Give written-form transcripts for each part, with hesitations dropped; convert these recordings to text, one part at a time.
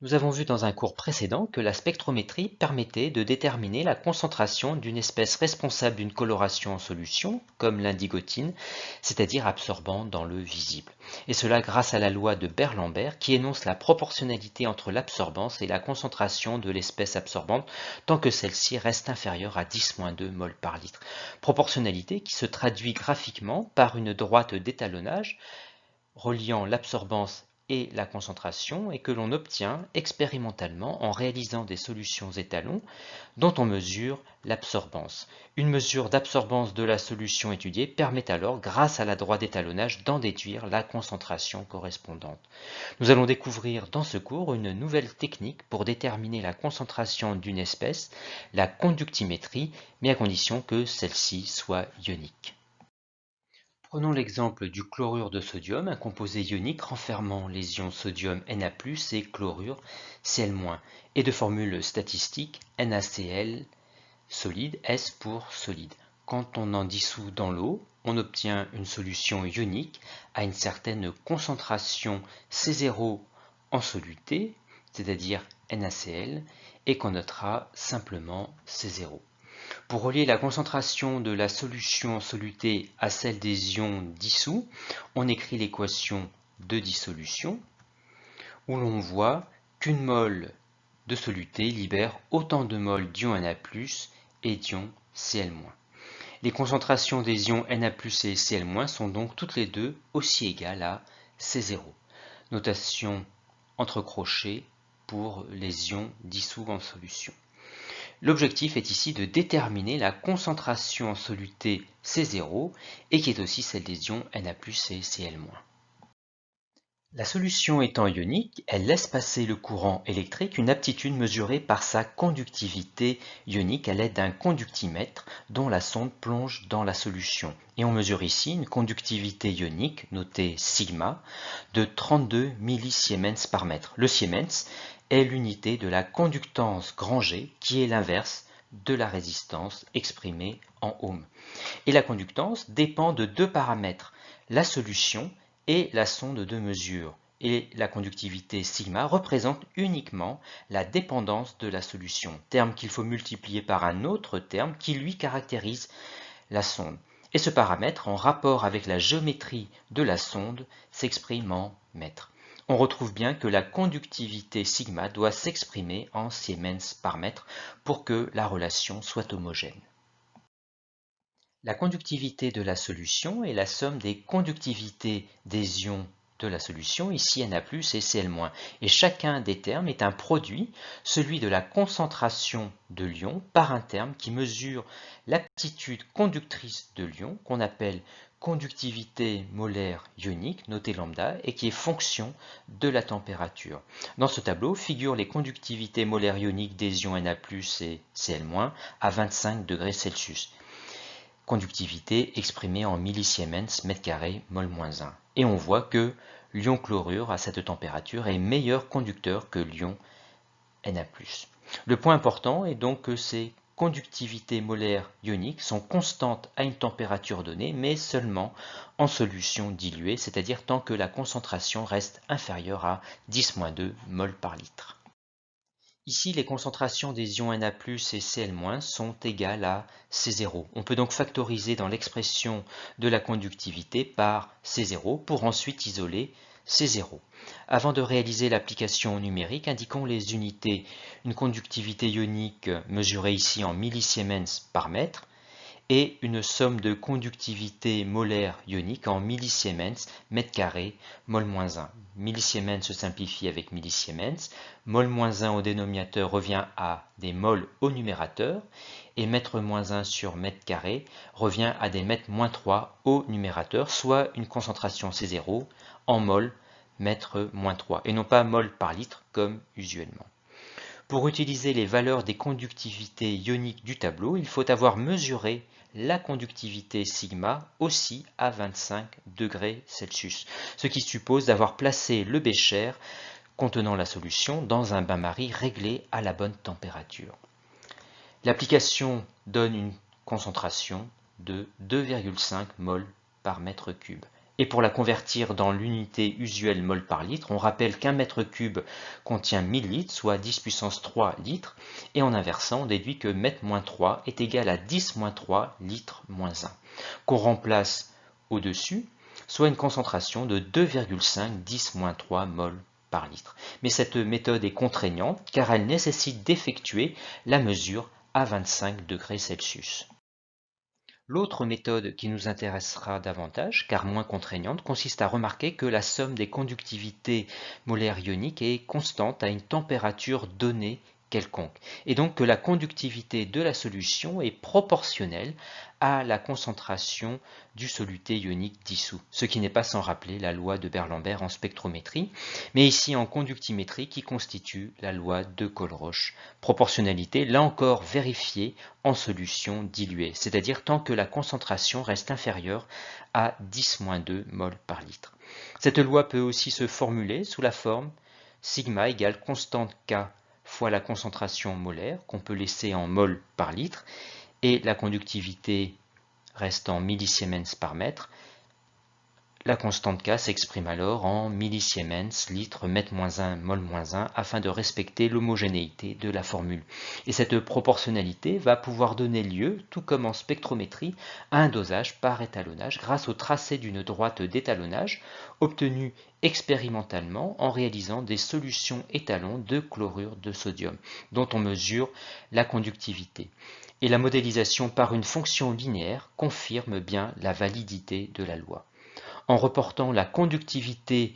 Nous avons vu dans un cours précédent que la spectrométrie permettait de déterminer la concentration d'une espèce responsable d'une coloration en solution, comme l'indigotine, c'est-à-dire absorbant dans le visible. Et cela grâce à la loi de Beer-Lambert qui énonce la proportionnalité entre l'absorbance et la concentration de l'espèce absorbante tant que celle-ci reste inférieure à 10-2 mol par litre. Proportionnalité qui se traduit graphiquement par une droite d'étalonnage reliant l'absorbance et la concentration et que l'on obtient expérimentalement en réalisant des solutions étalons dont on mesure l'absorbance. Une mesure d'absorbance de la solution étudiée permet alors, grâce à la droite d'étalonnage, d'en déduire la concentration correspondante. Nous allons découvrir dans ce cours une nouvelle technique pour déterminer la concentration d'une espèce, la conductimétrie, mais à condition que celle-ci soit ionique. Prenons l'exemple du chlorure de sodium, un composé ionique renfermant les ions sodium Na+, et chlorure Cl-, et de formule statistique NaCl solide, S pour solide. Quand on en dissout dans l'eau, on obtient une solution ionique à une certaine concentration C0 en soluté, c'est-à-dire NaCl, et qu'on notera simplement C0. Pour relier la concentration de la solution en soluté à celle des ions dissous, on écrit l'équation de dissolution où l'on voit qu'une mole de soluté libère autant de moles d'ions Na+, et d'ions Cl-. Les concentrations des ions Na+, et Cl- sont donc toutes les deux aussi égales à C0. Notation entre crochets pour les ions dissous en solution. L'objectif est ici de déterminer la concentration en soluté C0 et qui est aussi celle des ions Na+, et Cl-. La solution étant ionique, elle laisse passer le courant électrique, une aptitude mesurée par sa conductivité ionique à l'aide d'un conductimètre dont la sonde plonge dans la solution. Et on mesure ici une conductivité ionique, notée sigma, de 32 millisiemens par mètre. Le siemens est l'unité de la conductance grand G, qui est l'inverse de la résistance exprimée en ohms. Et la conductance dépend de deux paramètres, la solution et la sonde de mesure. Et la conductivité sigma représente uniquement la dépendance de la solution, terme qu'il faut multiplier par un autre terme qui lui caractérise la sonde. Et ce paramètre, en rapport avec la géométrie de la sonde, s'exprime en mètres. On retrouve bien que la conductivité sigma doit s'exprimer en siemens par mètre pour que la relation soit homogène. La conductivité de la solution est la somme des conductivités des ions de la solution, ici Na+, et Cl-, et chacun des termes est un produit, celui de la concentration de l'ion par un terme qui mesure l'aptitude conductrice de l'ion, qu'on appelle conductivité molaire ionique, notée lambda, et qui est fonction de la température. Dans ce tableau figurent les conductivités molaires ioniques des ions Na+, et Cl- à 25 degrés Celsius. Conductivité exprimée en millisiemens mètre carré mol-1. Et on voit que l'ion chlorure à cette température est meilleur conducteur que l'ion Na+. Le point important est donc que ces conductivités molaires ioniques sont constantes à une température donnée, mais seulement en solution diluée, c'est-à-dire tant que la concentration reste inférieure à 10-2 mol par litre. Ici, les concentrations des ions Na+, et Cl- sont égales à C0. On peut donc factoriser dans l'expression de la conductivité par C0 pour ensuite isoler C0. Avant de réaliser l'application numérique, indiquons les unités. Une conductivité ionique mesurée ici en millisiemens par mètre et une somme de conductivité molaire ionique en millisiemens mètre carré mol-1. Millisiemens se simplifie avec millisiemens, mol-1 au dénominateur revient à des mols au numérateur, et mètre-1 sur mètre carré revient à des mètres-3 au numérateur, soit une concentration C0 en mol mètre-3, et non pas mol par litre comme usuellement. Pour utiliser les valeurs des conductivités ioniques du tableau, il faut avoir mesuré la conductivité sigma aussi à 25 degrés Celsius, ce qui suppose d'avoir placé le bécher contenant la solution dans un bain-marie réglé à la bonne température. L'application donne une concentration de 2,5 mol par mètre cube. Et pour la convertir dans l'unité usuelle mol par litre, on rappelle qu'un mètre cube contient 1000 litres, soit 10 puissance 3 litres, et en inversant, on déduit que mètre-3 est égal à 10-3 litres moins 1, qu'on remplace au-dessus, soit une concentration de 2,5 10-3 mol par litre. Mais cette méthode est contraignante car elle nécessite d'effectuer la mesure à 25 degrés Celsius. L'autre méthode qui nous intéressera davantage, car moins contraignante, consiste à remarquer que la somme des conductivités molaires ioniques est constante à une température donnée quelconque, et donc que la conductivité de la solution est proportionnelle à la concentration du soluté ionique dissous, ce qui n'est pas sans rappeler la loi de Beer-Lambert en spectrométrie, mais ici en conductimétrie qui constitue la loi de Colroche. Proportionnalité, là encore vérifiée en solution diluée, c'est-à-dire tant que la concentration reste inférieure à 10-2 mol par litre. Cette loi peut aussi se formuler sous la forme sigma égale constante K fois la concentration molaire, qu'on peut laisser en mol par litre, et la conductivité reste en millisiemens par mètre. La constante K s'exprime alors en millisiemens, litre, mètre-1, mol-1, afin de respecter l'homogénéité de la formule. Et cette proportionnalité va pouvoir donner lieu, tout comme en spectrométrie, à un dosage par étalonnage grâce au tracé d'une droite d'étalonnage obtenue expérimentalement en réalisant des solutions étalons de chlorure de sodium, dont on mesure la conductivité. Et la modélisation par une fonction linéaire confirme bien la validité de la loi. En reportant la conductivité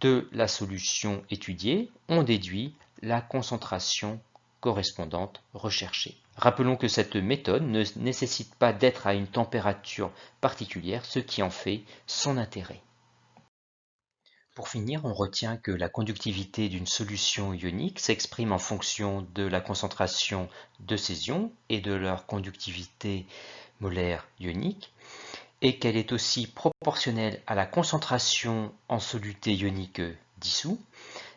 de la solution étudiée, on déduit la concentration correspondante recherchée. Rappelons que cette méthode ne nécessite pas d'être à une température particulière, ce qui en fait son intérêt. Pour finir, on retient que la conductivité d'une solution ionique s'exprime en fonction de la concentration de ces ions et de leur conductivité molaire ionique, et qu'elle est aussi proportionnelle à la concentration en soluté ionique dissous,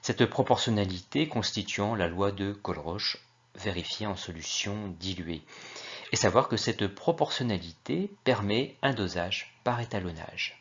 cette proportionnalité constituant la loi de Colroche vérifiée en solution diluée. Et savoir que cette proportionnalité permet un dosage par étalonnage.